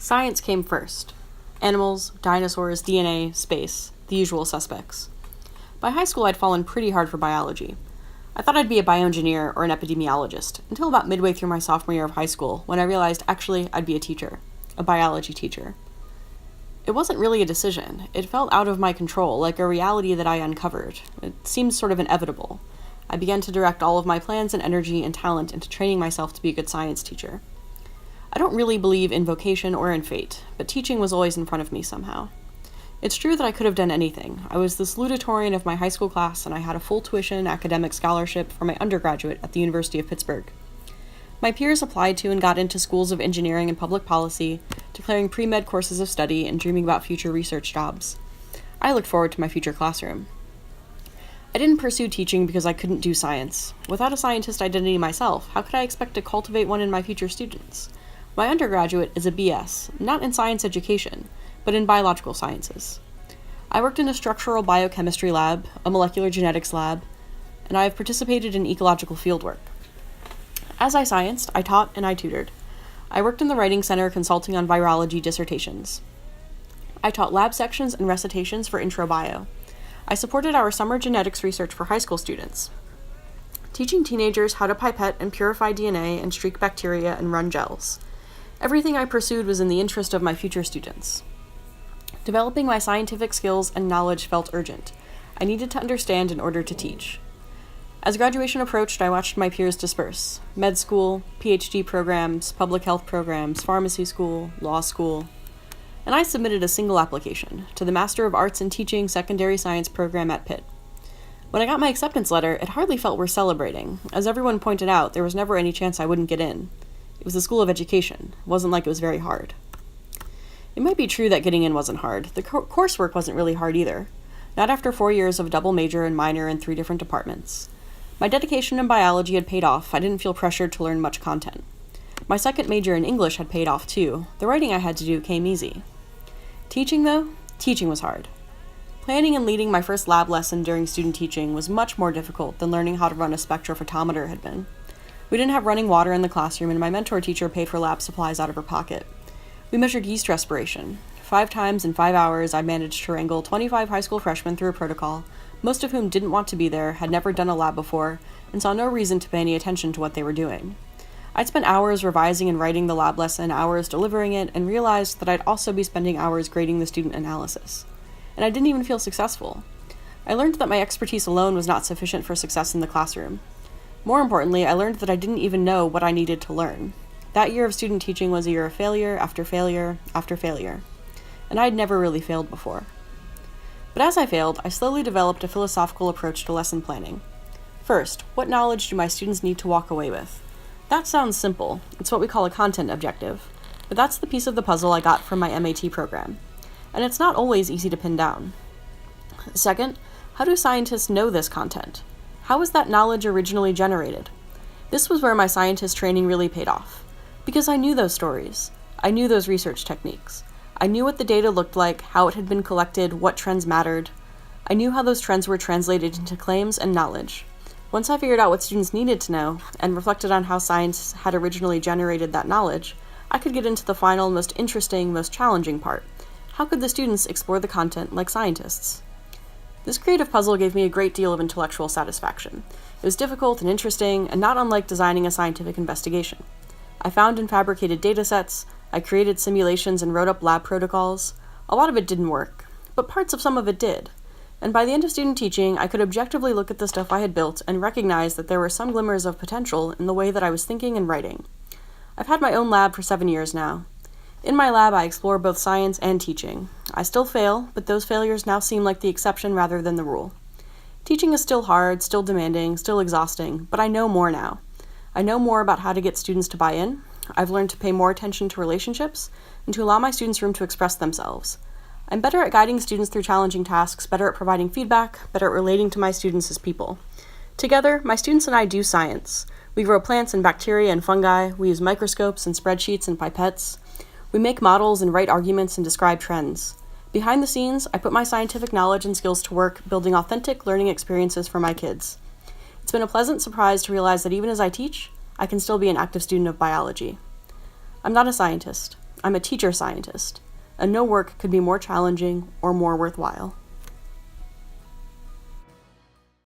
Science came first. Animals, dinosaurs, DNA, space, the usual suspects. By high school, I'd fallen pretty hard for biology. I thought I'd be a bioengineer or an epidemiologist, until about midway through my sophomore year of high school, when I realized actually I'd be a teacher, a biology teacher. It wasn't really a decision. It felt out of my control, like a reality that I uncovered. It seemed sort of inevitable. I began to direct all of my plans and energy and talent into training myself to be a good science teacher. I don't really believe in vocation or in fate, but teaching was always in front of me somehow. It's true that I could have done anything. I was the salutatorian of my high school class, and I had a full tuition academic scholarship for my undergraduate at the University of Pittsburgh. My peers applied to and got into schools of engineering and public policy, declaring pre-med courses of study and dreaming about future research jobs. I looked forward to my future classroom. I didn't pursue teaching because I couldn't do science. Without a scientist identity myself, how could I expect to cultivate one in my future students? My undergraduate is a BS, not in science education, but in biological sciences. I worked in a structural biochemistry lab, a molecular genetics lab, and I have participated in ecological fieldwork. As I scienced, I taught and I tutored. I worked in the Writing Center consulting on virology dissertations. I taught lab sections and recitations for intro bio. I supported our summer genetics research for high school students, teaching teenagers how to pipette and purify DNA and streak bacteria and run gels. Everything I pursued was in the interest of my future students. Developing my scientific skills and knowledge felt urgent. I needed to understand in order to teach. As graduation approached, I watched my peers disperse. Med school, PhD programs, public health programs, pharmacy school, law school. And I submitted a single application to the Master of Arts in Teaching Secondary Science program at Pitt. When I got my acceptance letter, it hardly felt worth celebrating. As everyone pointed out, there was never any chance I wouldn't get in. It was a school of education. It wasn't like it was very hard. It might be true that getting in wasn't hard. The coursework wasn't really hard either. Not after 4 years of double major and minor in 3 different departments. My dedication in biology had paid off. I didn't feel pressured to learn much content. My second major in English had paid off too. The writing I had to do came easy. Teaching, though? Teaching was hard. Planning and leading my first lab lesson during student teaching was much more difficult than learning how to run a spectrophotometer had been. We didn't have running water in the classroom, and my mentor teacher paid for lab supplies out of her pocket. We measured yeast respiration. 5 times in 5 hours, I managed to wrangle 25 high school freshmen through a protocol, most of whom didn't want to be there, had never done a lab before, and saw no reason to pay any attention to what they were doing. I'd spent hours revising and writing the lab lesson, hours delivering it, and realized that I'd also be spending hours grading the student analysis. And I didn't even feel successful. I learned that my expertise alone was not sufficient for success in the classroom. More importantly, I learned that I didn't even know what I needed to learn. That year of student teaching was a year of failure after failure after failure. And I'd never really failed before. But as I failed, I slowly developed a philosophical approach to lesson planning. First, what knowledge do my students need to walk away with? That sounds simple. It's what we call a content objective. But that's the piece of the puzzle I got from my MAT program. And it's not always easy to pin down. Second, how do scientists know this content? How was that knowledge originally generated? This was where my scientist training really paid off. Because I knew those stories. I knew those research techniques. I knew what the data looked like, how it had been collected, what trends mattered. I knew how those trends were translated into claims and knowledge. Once I figured out what students needed to know, and reflected on how science had originally generated that knowledge, I could get into the final, most interesting, most challenging part. How could the students explore the content like scientists? This creative puzzle gave me a great deal of intellectual satisfaction. It was difficult and interesting, and not unlike designing a scientific investigation. I found and fabricated datasets, I created simulations and wrote up lab protocols. A lot of it didn't work, but parts of some of it did. And by the end of student teaching, I could objectively look at the stuff I had built and recognize that there were some glimmers of potential in the way that I was thinking and writing. I've had my own lab for 7 years now. In my lab, I explore both science and teaching. I still fail, but those failures now seem like the exception rather than the rule. Teaching is still hard, still demanding, still exhausting, but I know more now. I know more about how to get students to buy in. I've learned to pay more attention to relationships and to allow my students room to express themselves. I'm better at guiding students through challenging tasks, better at providing feedback, better at relating to my students as people. Together, my students and I do science. We grow plants and bacteria and fungi, we use microscopes and spreadsheets and pipettes. We make models and write arguments and describe trends. Behind the scenes, I put my scientific knowledge and skills to work building authentic learning experiences for my kids. It's been a pleasant surprise to realize that even as I teach, I can still be an active student of biology. I'm not a scientist. I'm a teacher scientist, and no work could be more challenging or more worthwhile.